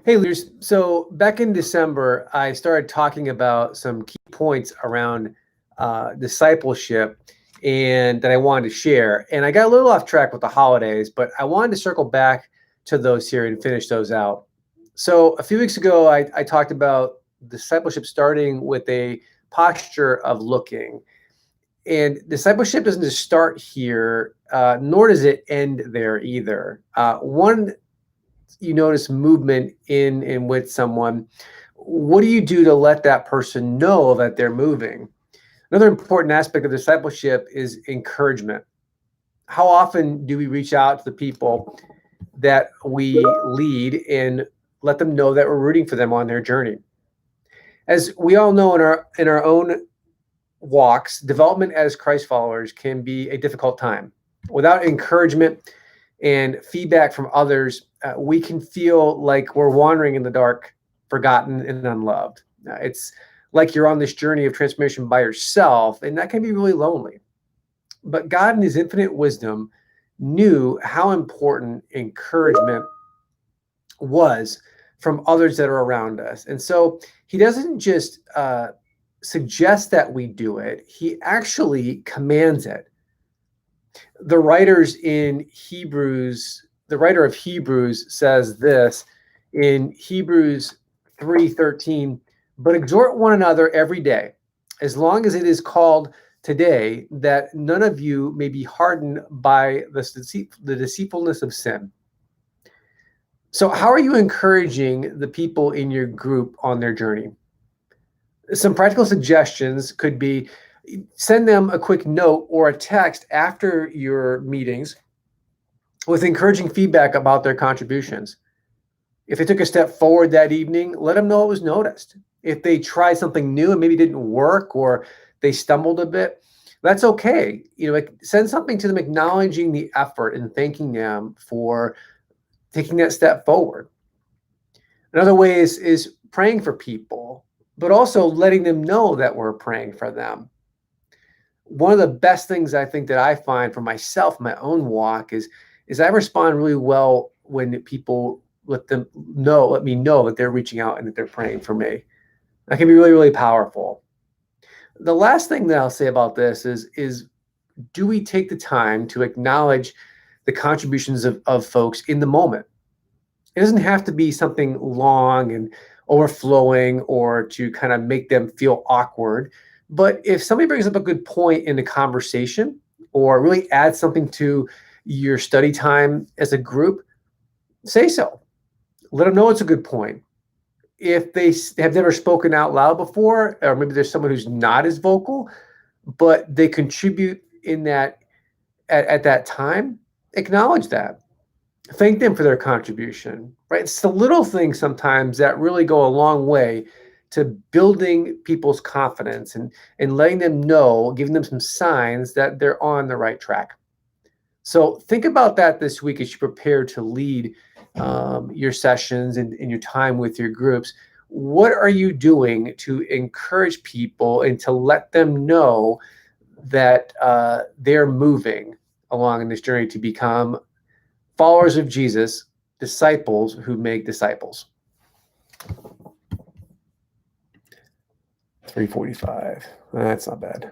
Hey, leaders. So back in December, I started talking about some key points around discipleship and that I wanted to share. And I got a little off track with the holidays, but I wanted to circle back to those here and finish those out. So a few weeks ago, I talked about discipleship starting with a posture of looking. And discipleship doesn't just start here, nor does it end there either. One you notice movement in and with someone, what do you do to let that person know that they're moving? Another important aspect of discipleship is encouragement. How often do we reach out to the people that we lead and let them know that we're rooting for them on their journey? As we all know in our own walks, development as Christ followers can be a difficult time. Without encouragement and feedback from others, we can feel like we're wandering in the dark, forgotten and unloved. It's like you're on this journey of transformation by yourself, and that can be really lonely. But God, in His infinite wisdom, knew how important encouragement was from others that are around us. And so He doesn't just suggest that we do it, He actually commands it. The writers in Hebrews, the writer of Hebrews says this in Hebrews 3:13, but exhort one another every day, as long as it is called today, that none of you may be hardened by the deceitfulness of sin. So, how are you encouraging the people in your group on their journey? Some practical suggestions could be send them a quick note or a text after your meetings with encouraging feedback about their contributions. If they took a step forward that evening, let them know it was noticed. If they tried something new and maybe didn't work or they stumbled a bit, that's okay. Send something to them acknowledging the effort and thanking them for taking that step forward. Another way is praying for people, but also letting them know that we're praying for them. One of the best things I think that I find for myself, my own walk, is I respond really well when people let me know that they're reaching out and that they're praying for me. That can be really, really powerful. The last thing that I'll say about this is do we take the time to acknowledge the contributions of folks in the moment? It doesn't have to be something long and overflowing or to kind of make them feel awkward. But if somebody brings up a good point in the conversation or really adds something to your study time as a group, say so. Let them know it's a good point. If they have never spoken out loud before, or maybe there's someone who's not as vocal, but they contribute in that at that time, acknowledge that. Thank them for their contribution, right? It's the little things sometimes that really go a long way to building people's confidence and letting them know, giving them some signs that they're on the right track. So think about that this week as you prepare to lead your sessions and your time with your groups. What are you doing to encourage people and to let them know that they're moving along in this journey to become followers of Jesus, disciples who make disciples? 3:45. That's not bad.